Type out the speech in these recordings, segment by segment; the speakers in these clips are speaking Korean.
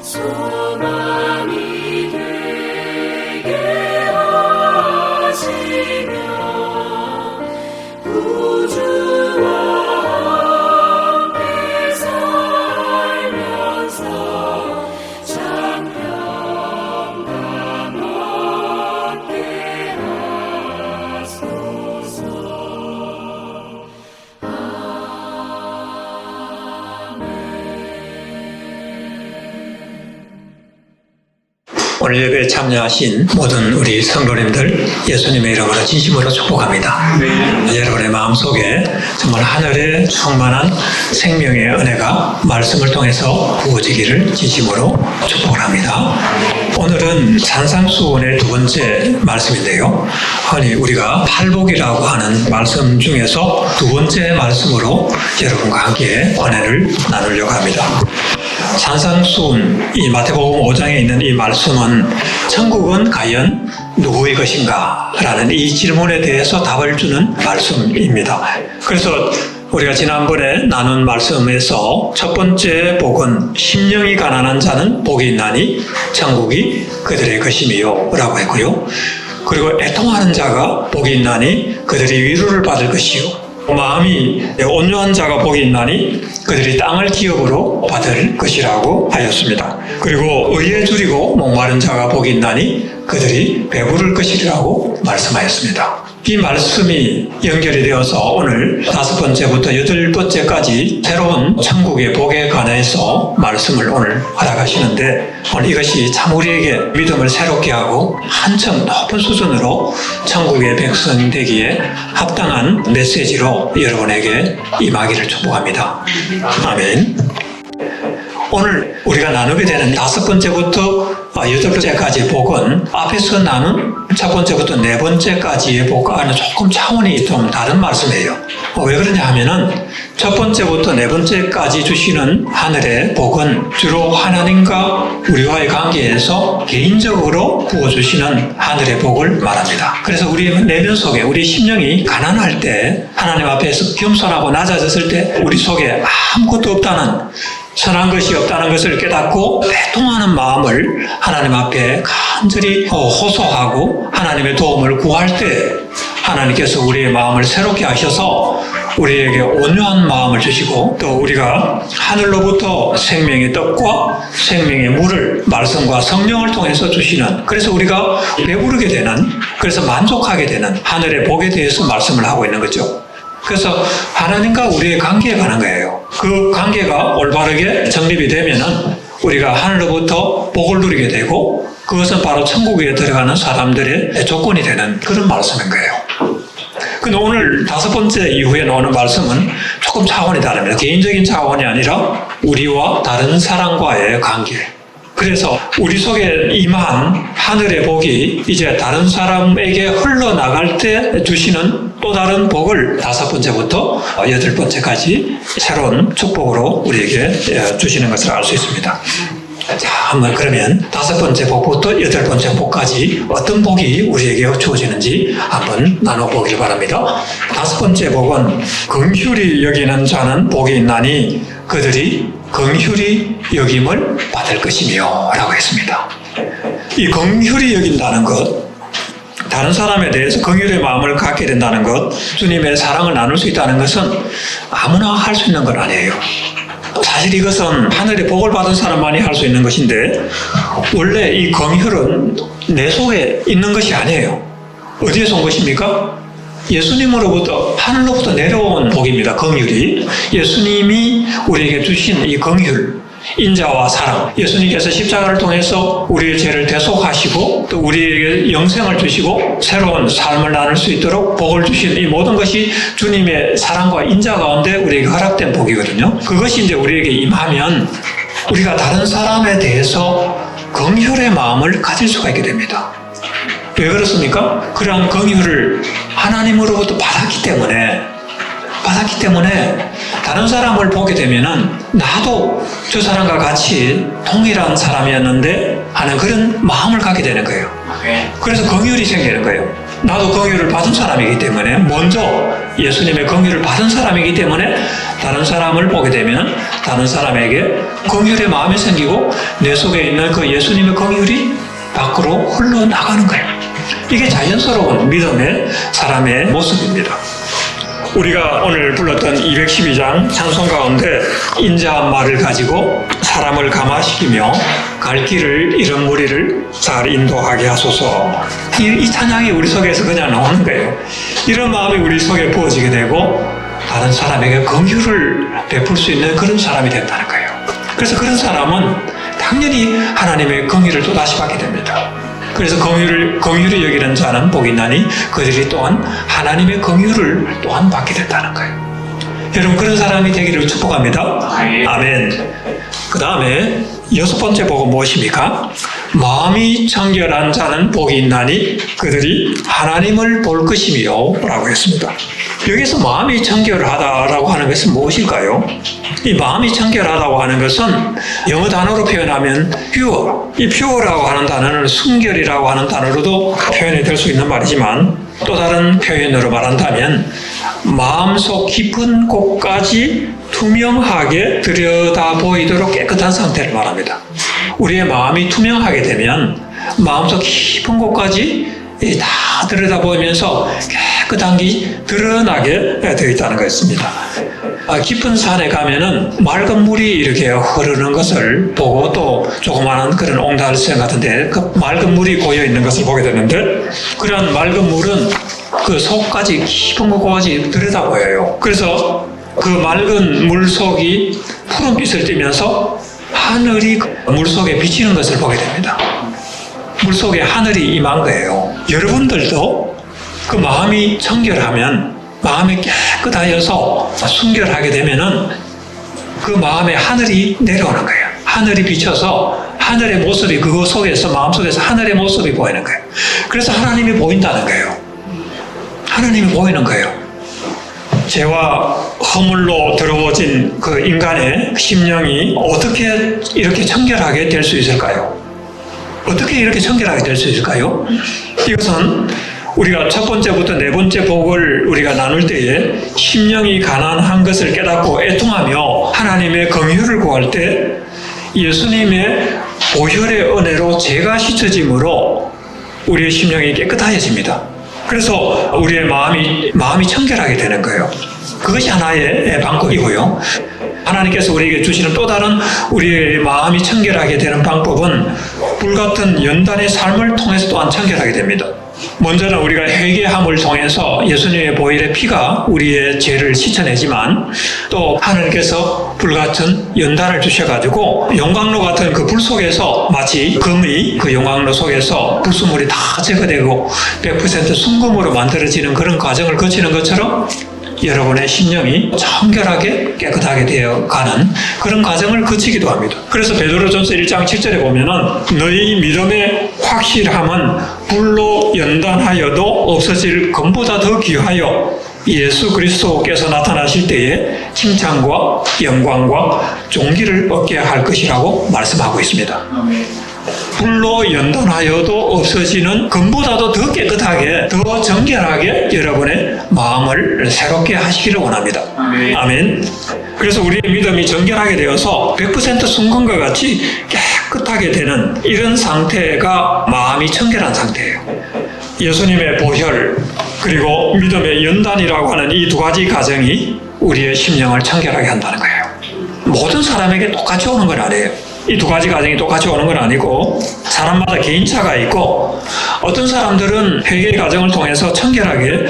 소망이 되게 하시며 우주와 함께 살면서 장평강 얻게 하소서. 오늘 예배에 참여하신 모든 우리 성도님들 예수님의 이름으로 진심으로 축복합니다. 여러분의 마음속에 정말 하늘의 충만한 생명의 은혜가 말씀을 통해서 부어지기를 진심으로 축복을 합니다. 오늘은 산상수훈의 두 번째 말씀인데요. 흔히 우리가 팔복이라고 하는 말씀 중에서 두 번째 말씀으로 여러분과 함께 은혜를 나누려고 합니다. 산상수훈, 이 마태복음 5장에 있는 이 말씀은 천국은 과연 누구의 것인가? 라는 이 질문에 대해서 답을 주는 말씀입니다. 그래서 우리가 지난번에 나눈 말씀에서 첫 번째 복은 심령이 가난한 자는 복이 있나니 천국이 그들의 것이미요 라고 했고요. 그리고 애통하는 자가 복이 있나니 그들이 위로를 받을 것이요, 마음이 온유한 자가 복이 있나니 그들이 땅을 기업으로 받을 것이라고 하였습니다. 그리고 의에 줄이고 목마른 자가 복이 있나니 그들이 배부를 것이라고 말씀하였습니다. 이 말씀이 연결이 되어서 오늘 5번째부터 8번째까지 새로운 천국의 복에 관해서 말씀을 오늘 허락하시는데, 오늘 이것이 참 우리에게 믿음을 새롭게 하고 한층 높은 수준으로 천국의 백성 되기에 합당한 메시지로 여러분에게 임하기를 축복합니다. 아멘. 오늘 우리가 나누게 되는 5번째부터 8번째까지의 복은 앞에서 나눈 첫 번째부터 4번째까지의 복과는 조금 차원이 좀 다른 말씀이에요. 왜 그러냐 하면은 첫 번째부터 4번째까지 주시는 하늘의 복은 주로 하나님과 우리와의 관계에서 개인적으로 부어주시는 하늘의 복을 말합니다. 그래서 우리 내면 속에 우리 심령이 가난할 때, 하나님 앞에서 겸손하고 낮아졌을 때 우리 속에 아무것도 없다는, 선한 것이 없다는 것을 깨닫고 애통하는 마음을 하나님 앞에 간절히 호소하고 하나님의 도움을 구할 때 하나님께서 우리의 마음을 새롭게 하셔서 우리에게 온유한 마음을 주시고, 또 우리가 하늘로부터 생명의 떡과 생명의 물을 말씀과 성령을 통해서 주시는, 그래서 우리가 배부르게 되는, 그래서 만족하게 되는 하늘의 복에 대해서 말씀을 하고 있는 거죠. 그래서 하나님과 우리의 관계에 관한 거예요. 그 관계가 올바르게 정립이 되면은 우리가 하늘로부터 복을 누리게 되고, 그것은 바로 천국에 들어가는 사람들의 조건이 되는 그런 말씀인 거예요. 근데 오늘 5번째 이후에 나오는 말씀은 조금 차원이 다릅니다. 개인적인 차원이 아니라 우리와 다른 사람과의 관계. 그래서 우리 속에 임한 하늘의 복이 이제 다른 사람에게 흘러나갈 때 주시는 또 다른 복을 5번째부터 8번째까지 새로운 축복으로 우리에게 주시는 것을 알 수 있습니다. 자, 한번 그러면 5번째 복부터 8번째 복까지 어떤 복이 우리에게 주어지는지 한번 나눠보길 바랍니다. 5번째 복은 긍휼히 여기는 자는 복이 있나니 그들이 긍휼히 여김을 받을 것이며 라고 했습니다. 이 긍휼히 여긴다는 것, 다른 사람에 대해서 긍휼의 마음을 갖게 된다는 것, 주님의 사랑을 나눌 수 있다는 것은 아무나 할 수 있는 건 아니에요. 사실 이것은 하늘의 복을 받은 사람만이 할 수 있는 것인데, 원래 이 긍휼은 내 속에 있는 것이 아니에요. 어디에서 온 것입니까? 예수님으로부터, 하늘로부터 내려온 복입니다. 긍휼이. 예수님이 우리에게 주신 이 긍휼, 인자와 사랑, 예수님께서 십자가를 통해서 우리의 죄를 대속하시고 또 우리에게 영생을 주시고 새로운 삶을 나눌 수 있도록 복을 주신 이 모든 것이 주님의 사랑과 인자 가운데 우리에게 허락된 복이거든요. 그것이 이제 우리에게 임하면 우리가 다른 사람에 대해서 긍휼의 마음을 가질 수가 있게 됩니다. 왜 그렇습니까? 그러한 긍휼을 하나님으로부터 받았기 때문에 다른 사람을 보게 되면은 나도 저 사람과 같이 동일한 사람이었는데 하는 그런 마음을 갖게 되는 거예요. 그래서 긍휼이 생기는 거예요. 나도 긍휼을 받은 사람이기 때문에 먼저 예수님의 긍휼을 받은 사람이기 때문에 다른 사람을 보게 되면 다른 사람에게 긍휼의 마음이 생기고 내 속에 있는 그 예수님의 긍휼이 밖으로 흘러나가는 거예요. 이게 자연스러운 믿음의 사람의 모습입니다. 우리가 오늘 불렀던 212장 찬송 가운데 인자한 말을 가지고 사람을 감화시키며 갈 길을 잃은 무리를 잘 인도하게 하소서. 이 찬양이 우리 속에서 그냥 나오는 거예요. 이런 마음이 우리 속에 부어지게 되고 다른 사람에게 긍휼을 베풀 수 있는 그런 사람이 된다는 거예요. 그래서 그런 사람은 당연히 하나님의 긍휼을 또다시 받게 됩니다. 그래서 긍휼히 여기는 자는 복이 있나니 그들이 또한 하나님의 긍휼을 또한 받게 된다는 거예요. 여러분 그런 사람이 되기를 축복합니다. 아멘. 그 다음에 6번째 복은 무엇입니까? 마음이 청결한 자는 복이 있나니 그들이 하나님을 볼 것이며 라고 했습니다. 여기서 마음이 청결하다라고 하는 것은 무엇일까요? 이 마음이 청결하다고 하는 것은 영어 단어로 표현하면 pure. 이 pure라고 하는 단어는 순결이라고 하는 단어로도 표현이 될 수 있는 말이지만 또 다른 표현으로 말한다면 마음속 깊은 곳까지 투명하게 들여다 보이도록 깨끗한 상태를 말합니다. 우리의 마음이 투명하게 되면 마음속 깊은 곳까지 다 들여다보면서 깨끗한 게 드러나게 되어 있다는 것입니다. 깊은 산에 가면은 맑은 물이 이렇게 흐르는 것을 보고 또 조그마한 그런 옹달샘 같은데 그 맑은 물이 고여 있는 것을 보게 되는데 그런 맑은 물은 그 속까지 깊은 곳까지 들여다 보여요. 그래서 그 맑은 물 속이 푸른빛을 띠면서 하늘이 물 속에 비치는 것을 보게 됩니다. 물 속에 하늘이 임한 거예요. 여러분들도 그 마음이 청결하면 마음이 깨끗하여서 순결하게 되면은 그 마음에 하늘이 내려오는 거예요. 하늘이 비쳐서 하늘의 모습이 그거 속에서 마음속에서 하늘의 모습이 보이는 거예요. 그래서 하나님이 보인다는 거예요. 하나님이 보이는 거예요. 죄와 허물로 더러워진 그 인간의 심령이 어떻게 이렇게 청결하게 될 수 있을까요? 어떻게 이렇게 청결하게 될 수 있을까요? 이것은 우리가 첫 번째부터 네 번째 복을 우리가 나눌 때에 심령이 가난한 것을 깨닫고 애통하며 하나님의 긍휼을 구할 때 예수님의 보혈의 은혜로 죄가 씻어짐으로 우리의 심령이 깨끗해집니다. 그래서 우리의 마음이 청결하게 되는 거예요. 그것이 하나의 방법이고요. 하나님께서 우리에게 주시는 또 다른 우리의 마음이 청결하게 되는 방법은 불같은 연단의 삶을 통해서 또한 청결하게 됩니다. 먼저는 우리가 회개함을 통해서 예수님의 보혈의 피가 우리의 죄를 씻어내지만 또 하나님께서 불같은 연단을 주셔가지고 용광로 같은 그 불 속에서 마치 금이 그 용광로 속에서 불순물이 다 제거되고 100% 순금으로 만들어지는 그런 과정을 거치는 것처럼 여러분의 심령이 청결하게 깨끗하게 되어가는 그런 과정을 거치기도 합니다. 그래서 베드로전서 1장 7절에 보면은 너희 믿음의 확실함은 불로 연단하여도 없어질 금보다 더 귀하여 예수 그리스도께서 나타나실 때에 칭찬과 영광과 존귀를 얻게 할 것이라고 말씀하고 있습니다. 불로 연단하여도 없어지는 금보다도 더 깨끗하게 더 정결하게 여러분의 마음을 새롭게 하시기를 원합니다. 아멘. 그래서 우리의 믿음이 정결하게 되어서 100% 순금과 같이 깨끗하게 되는 이런 상태가 마음이 청결한 상태예요. 예수님의 보혈 그리고 믿음의 연단이라고 하는 이 두 가지 과정이 우리의 심령을 청결하게 한다는 거예요. 모든 사람에게 똑같이 오는 건 아니에요. 이 두 가지 과정이 똑같이 오는 건 아니고 사람마다 개인차가 있고 어떤 사람들은 회개 과정을 통해서 청결하게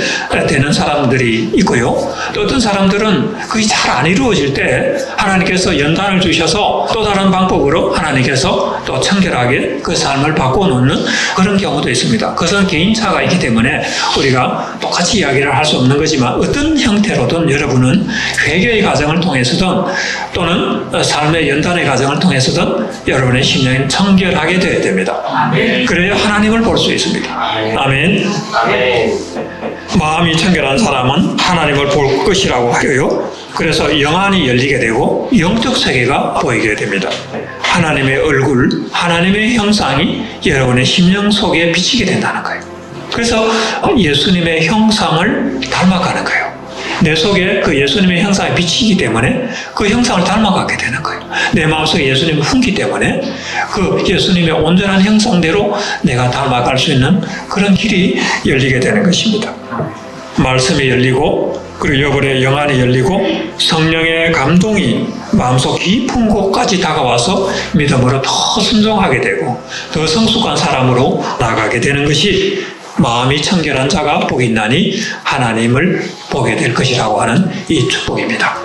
되는 사람들이 있고요. 또 어떤 사람들은 그게 잘 안 이루어질 때 하나님께서 연단을 주셔서 또 다른 방법으로 하나님께서 또 청결하게 그 삶을 바꿔놓는 그런 경우도 있습니다. 그것은 개인차가 있기 때문에 우리가 똑같이 이야기를 할 수 없는 거지만 어떤 형태로든 여러분은 회개의 과정을 통해서든 또는 삶의 연단의 과정을 통해서든 여러분의 심령이 청결하게 되어야 됩니다. 아멘. 그래야 하나님을 볼 수 있습니다. 아멘. 아멘. 마음이 청결한 사람은 하나님을 볼 것이라고 하고요. 그래서 영안이 열리게 되고 영적 세계가 보이게 됩니다. 하나님의 얼굴, 하나님의 형상이 여러분의 심령 속에 비치게 된다는 거예요. 그래서 예수님의 형상을 닮아가는 거예요. 내 속에 그 예수님의 형상이 비치기 때문에 그 형상을 닮아가게 되는 거예요. 내 마음속에 예수님을 품기 때문에 그 예수님의 온전한 형상대로 내가 닮아갈 수 있는 그런 길이 열리게 되는 것입니다. 말씀이 열리고 그리고 여러분의 영안이 열리고 성령의 감동이 마음속 깊은 곳까지 다가와서 믿음으로 더 순종하게 되고 더 성숙한 사람으로 나아가게 되는 것이 마음이 청결한 자가 복이 있나니 하나님을 보게 될 것이라고 하는 이 축복입니다.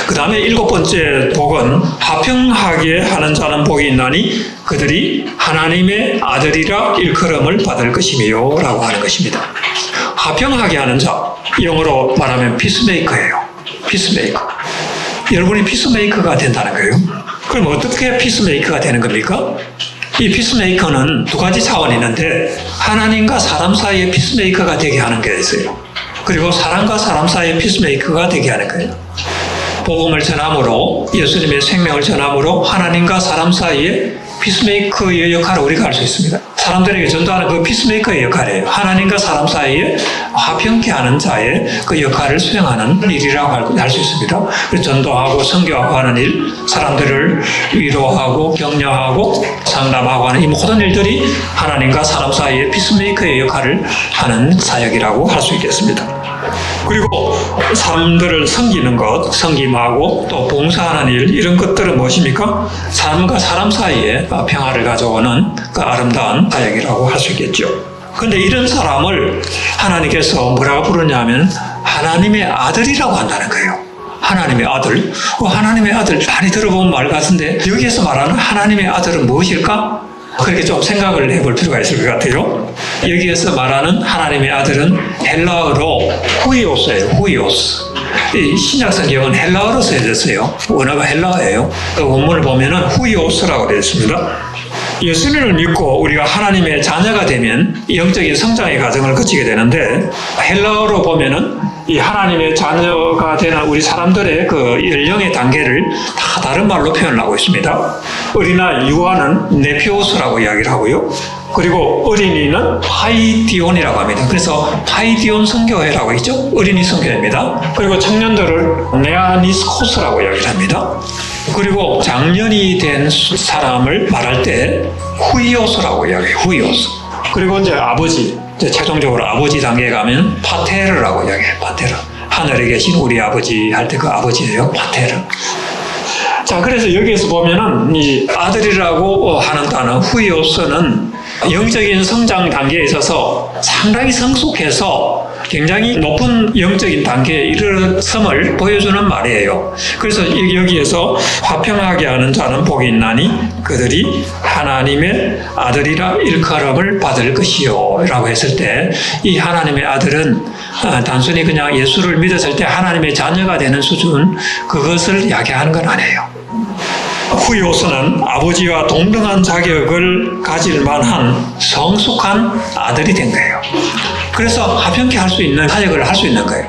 그 다음에 7번째 복은 화평하게 하는 자는 복이 있나니 그들이 하나님의 아들이라 일컬음을 받을 것이며 라고 하는 것입니다. 화평하게 하는 자, 영어로 말하면 피스메이커예요. 피스메이커. 여러분이 피스메이커가 된다는 거예요. 그럼 어떻게 피스메이커가 되는 겁니까? 이 피스메이커는 두 가지 차원이 있는데 하나님과 사람 사이의 피스메이커가 되게 하는 게 있어요. 그리고 사람과 사람 사이의 피스메이커가 되게 하는 거예요. 복음을 전함으로 예수님의 생명을 전함으로 하나님과 사람 사이에 피스메이커의 역할을 우리가 할 수 있습니다. 사람들에게 전도하는 그 피스메이커의 역할이에요. 하나님과 사람 사이에 화평케 하는 자의 그 역할을 수행하는 일이라고 할 수 있습니다. 그래서 전도하고 선교하고 하는 일, 사람들을 위로하고 격려하고 상담하고 하는 이 모든 일들이 하나님과 사람 사이에 피스메이커의 역할을 하는 사역이라고 할 수 있겠습니다. 그리고 사람들을 섬기는 것, 섬김하고 또 봉사하는 일, 이런 것들은 무엇입니까? 사람과 사람 사이에 평화를 가져오는 그 아름다운 사역이라고 할 수 있겠죠. 그런데 이런 사람을 하나님께서 뭐라고 부르냐면 하나님의 아들이라고 한다는 거예요. 하나님의 아들. 하나님의 아들 많이 들어본 말 같은데 여기에서 말하는 하나님의 아들은 무엇일까? 그렇게 좀 생각을 해볼 필요가 있을 것 같아요. 여기에서 말하는 하나님의 아들은 헬라어로 후이오스예요. 후이오스. 이 신약 성경은 헬라어로 쓰여졌어요. 원어가 헬라어예요. 그 원문을 보면은 후이오스라고 되어 있습니다. 예수님을 믿고 우리가 하나님의 자녀가 되면 영적인 성장의 과정을 거치게 되는데 헬라어로 보면은 이 하나님의 자녀가 되는 우리 사람들의 그 연령의 단계를 다 다른 말로 표현을 하고 있습니다. 어린아이 유아는 네피오스라고 이야기를 하고요. 그리고 어린이는 파이디온이라고 합니다. 그래서 파이디온 선교회라고 있죠. 어린이 선교회입니다. 그리고 청년들을 네아니스코스라고 이야기를 합니다. 그리고 장년이 된 사람을 말할 때 후이오스라고 이야기해요. 후이오스. 그리고 이제 아버지, 이제 최종적으로 아버지 단계에 가면 파테르라고 이야기해요. 파테르. 하늘에 계신 우리 아버지 할 때 그 아버지예요. 파테르. 자, 그래서 여기에서 보면은 이 아들이라고 하는 단어 후이오스는 영적인 성장 단계에 있어서 상당히 성숙해서 굉장히 높은 영적인 단계에 이르렀음을 보여주는 말이에요. 그래서 여기에서 화평하게 하는 자는 복이 있나니 그들이 하나님의 아들이라 일컬음을 받을 것이요 라고 했을 때 이 하나님의 아들은 단순히 그냥 예수를 믿었을 때 하나님의 자녀가 되는 수준 그것을 이야기하는 건 아니에요. 후이오스는 아버지와 동등한 자격을 가질 만한 성숙한 아들이 된 거예요. 그래서 화평케 할 수 있는 사역을 할 수 있는 거예요.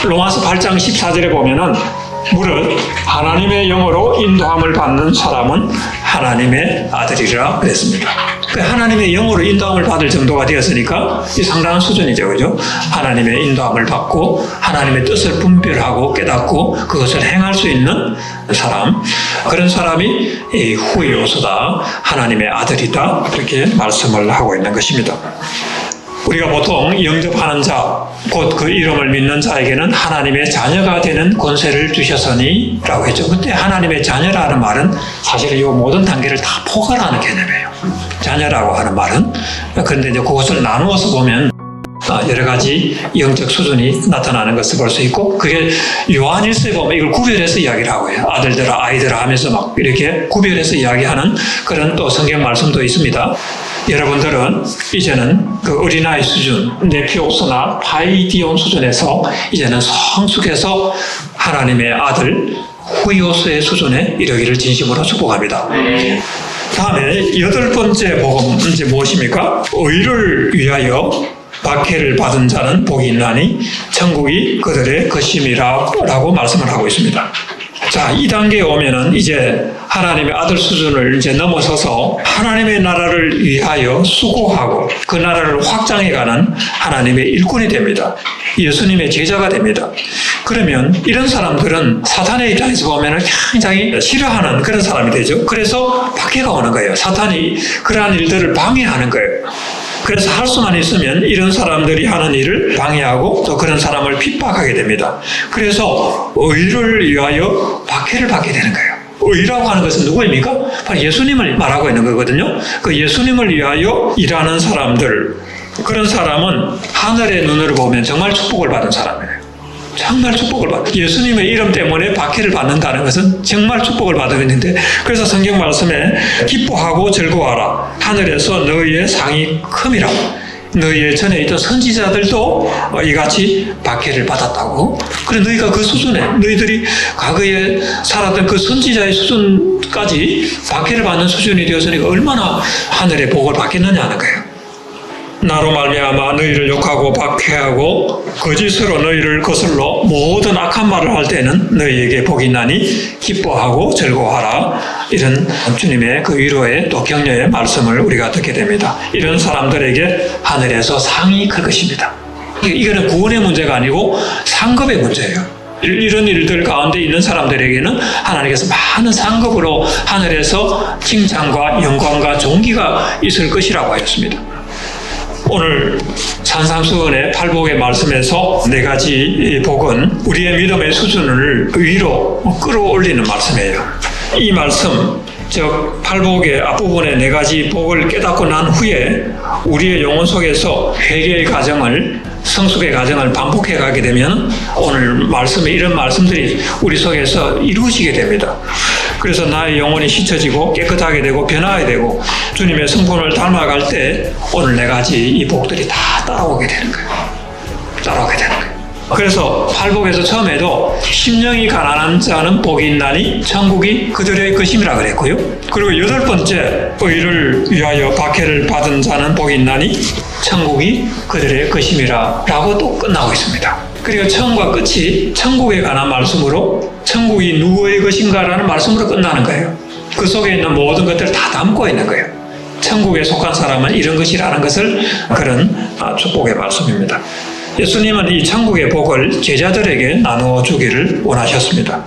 로마서 8장 14절에 보면은 무릇 하나님의 영으로 인도함을 받는 사람은 하나님의 아들이라 그랬습니다. 하나님의 영으로 인도함을 받을 정도가 되었으니까 이 상당한 수준이죠. 그죠? 하나님의 인도함을 받고 하나님의 뜻을 분별하고 깨닫고 그것을 행할 수 있는 사람, 그런 사람이 이 후이오스다, 하나님의 아들이다, 그렇게 말씀을 하고 있는 것입니다. 우리가 보통 영접하는 자, 곧 그 이름을 믿는 자에게는 하나님의 자녀가 되는 권세를 주셨으니 라고 했죠. 그때 하나님의 자녀라는 말은 사실 이 모든 단계를 다 포괄하는 개념이에요. 자녀라고 하는 말은. 그런데 이제 그것을 나누어서 보면 여러 가지 영적 수준이 나타나는 것을 볼 수 있고, 그게 요한일서에 보면 이걸 구별해서 이야기를 하고 해요. 아들들아 아이들아 하면서 막 이렇게 구별해서 이야기하는 그런 또 성경 말씀도 있습니다. 여러분들은 이제는 그 어린아이 수준, 네피오스나 파이디온 수준에서 이제는 성숙해서 하나님의 아들 후이오스의 수준에 이르기를 진심으로 축복합니다. 다음에 8번째 복음 이제 무엇입니까? 의를 위하여 박해를 받은 자는 복이 있나니 천국이 그들의 것임이라 라고 말씀을 하고 있습니다. 자, 이 단계에 오면은 이제 하나님의 아들 수준을 이제 넘어서서 하나님의 나라를 위하여 수고하고 그 나라를 확장해가는 하나님의 일꾼이 됩니다. 예수님의 제자가 됩니다. 그러면 이런 사람들은 사탄의 입장에서 보면 굉장히 싫어하는 그런 사람이 되죠. 그래서 박해가 오는 거예요. 사탄이 그러한 일들을 방해하는 거예요. 그래서 할 수만 있으면 이런 사람들이 하는 일을 방해하고 또 그런 사람을 핍박하게 됩니다. 그래서 의를 위하여 박해를 받게 되는 거예요. 의라고 하는 것은 누구입니까? 바로 예수님을 말하고 있는 거거든요. 그 예수님을 위하여 일하는 사람들, 그런 사람은 하늘의 눈으로 보면 정말 축복을 받은 사람이에요. 정말 축복을 받아요. 예수님의 이름 때문에 박해를 받는다는 것은 정말 축복을 받았는데, 그래서 성경 말씀에 기뻐하고 즐거워하라. 하늘에서 너희의 상이 큼이라. 너희의 전에 있던 선지자들도 이같이 박해를 받았다고. 그래 너희가 그 수준에, 너희들이 과거에 살았던 그 선지자의 수준까지 박해를 받는 수준이 되었으니까 얼마나 하늘의 복을 받겠느냐 하는 거예요. 나로 말미암아 너희를 욕하고 박해하고 거짓으로 너희를 거슬러 모든 악한 말을 할 때는 너희에게 복이 있나니 기뻐하고 즐거워하라. 이런 주님의 그 위로의 또 격려의 말씀을 우리가 듣게 됩니다. 이런 사람들에게 하늘에서 상이 클 것입니다. 이거는 구원의 문제가 아니고 상급의 문제예요. 이런 일들 가운데 있는 사람들에게는 하나님께서 많은 상급으로 하늘에서 칭찬과 영광과 존귀가 있을 것이라고 하였습니다. 오늘 산상수훈의 팔복의 말씀에서 네 가지 복은 우리의 믿음의 수준을 위로 끌어올리는 말씀이에요. 이 말씀, 즉 팔복의 앞부분의 네 가지 복을 깨닫고 난 후에 우리의 영혼 속에서 회개의 과정을, 성숙의 과정을 반복해 가게 되면 오늘 말씀에 이런 말씀들이 우리 속에서 이루어지게 됩니다. 그래서 나의 영혼이 씻어지고 깨끗하게 되고 변화하게 되고 주님의 성품을 닮아갈 때 오늘 네 가지 이 복들이 다 따라오게 되는 거예요. 따라오게 되는 거예요. 그래서 팔복에서 처음에도 심령이 가난한 자는 복이 있나니 천국이 그들의 것임이라 그랬고요. 그리고 여덟 번째, 의를 위하여 박해를 받은 자는 복이 있나니 천국이 그들의 것임이라 라고 또 끝나고 있습니다. 그리고 처음과 끝이 천국에 관한 말씀으로 천국이 누구의 것인가라는 말씀으로 끝나는 거예요. 그 속에 있는 모든 것들을 다 담고 있는 거예요. 천국에 속한 사람은 이런 것이라는 것을 그런 축복의 말씀입니다. 예수님은 이 천국의 복을 제자들에게 나누어 주기를 원하셨습니다.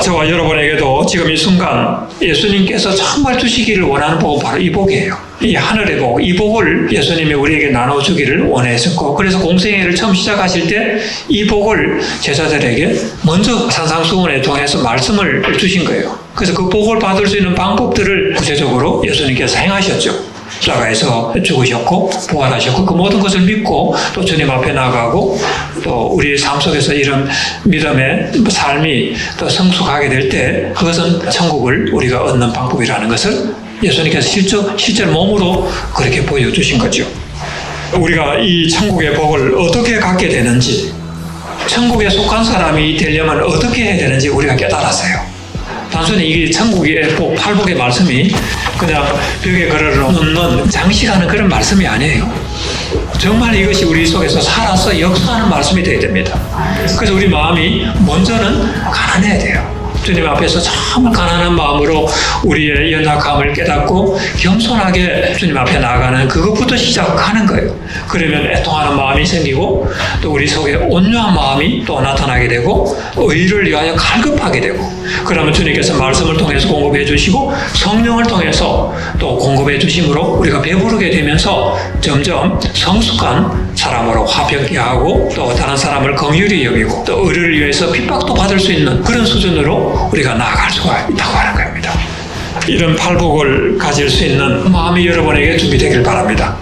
저와 여러분에게도 지금 이 순간 예수님께서 정말 주시기를 원하는 복은 바로 이 복이에요. 이 하늘의 복, 이 복을 예수님이 우리에게 나눠주기를 원하셨고, 그래서 공생애를 처음 시작하실 때 이 복을 제자들에게 먼저 산상수훈에 통해서 말씀을 주신 거예요. 그래서 그 복을 받을 수 있는 방법들을 구체적으로 예수님께서 행하셨죠. 십자가에서 죽으셨고 부활하셨고 그 모든 것을 믿고 또 주님 앞에 나가고 또 우리 삶 속에서 이런 믿음의 삶이 또 성숙하게 될 때 그것은 천국을 우리가 얻는 방법이라는 것을 예수님께서 실제로 몸으로 그렇게 보여주신 거죠. 우리가 이 천국의 복을 어떻게 갖게 되는지, 천국에 속한 사람이 되려면 어떻게 해야 되는지 우리가 깨달았어요. 단순히 이게 천국의 복, 팔복의 말씀이 그냥 벽에 걸어놓는 장식하는 그런 말씀이 아니에요. 정말 이것이 우리 속에서 살아서 역사하는 말씀이 되어야 됩니다. 그래서 우리 마음이 먼저는 가난해야 돼요. 주님 앞에서 정말 가난한 마음으로 우리의 연약함을 깨닫고 겸손하게 주님 앞에 나아가는 그것부터 시작하는 거예요. 그러면 애통하는 마음이 생기고 또 우리 속에 온유한 마음이 또 나타나게 되고 의를 위하여 갈급하게 되고, 그러면 주님께서 말씀을 통해서 공급해 주시고 성령을 통해서 또 공급해 주심으로 우리가 배부르게 되면서 점점 성숙한 사람으로 화평케 하고 또 다른 사람을 긍휼히 여기고 또 의를 위해서 핍박도 받을 수 있는 그런 수준으로 우리가 나아갈 수가 있다고 하는 겁니다. 이런 팔복을 가질 수 있는 마음이 여러분에게 준비되길 바랍니다.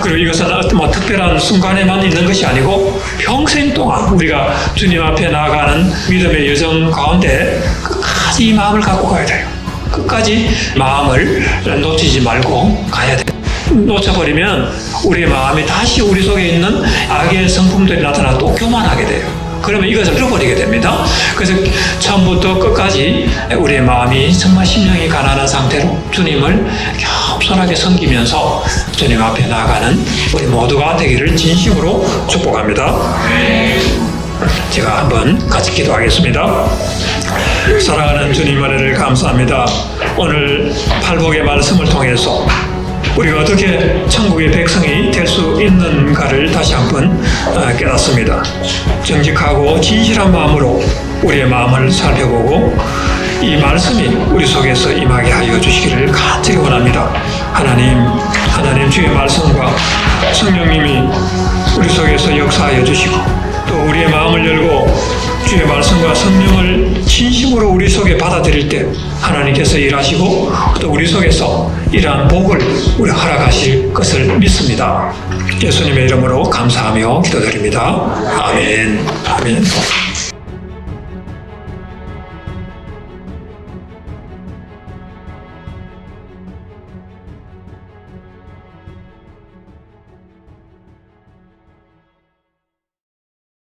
그리고 이것은 어떤 특별한 순간에만 있는 것이 아니고 평생 동안 우리가 주님 앞에 나아가는 믿음의 여정 가운데 끝까지 이 마음을 갖고 가야 돼요. 끝까지 마음을 놓치지 말고 가야 돼요. 놓쳐버리면 우리의 마음이 다시 우리 속에 있는 악의 성품들이 나타나 또 교만하게 돼요. 그러면 이것을 잃어버리게 됩니다. 그래서 처음부터 끝까지 우리의 마음이 정말 심령이 가난한 상태로 주님을 겸손하게 섬기면서 주님 앞에 나아가는 우리 모두가 되기를 진심으로 축복합니다. 제가 한번 같이 기도하겠습니다. 사랑하는 주님 은혜를 감사합니다. 오늘 팔복의 말씀을 통해서 우리가 어떻게 천국의 백성이 될 수 있는가를 다시 한번 깨닫습니다. 정직하고 진실한 마음으로 우리의 마음을 살펴보고 이 말씀이 우리 속에서 임하게 하여 주시기를 간절히 원합니다. 하나님 주의 말씀과 성령님이 우리 속에서 역사하여 주시고 또 우리의 마음을 열고 주의 말씀과 성령을 진심으로 우리 속에 받아들일 때 하나님께서 일하시고 또 우리 속에서 이러한 복을 우리 허락하실 것을 믿습니다. 예수님의 이름으로 감사하며 기도드립니다. 아멘. 아멘.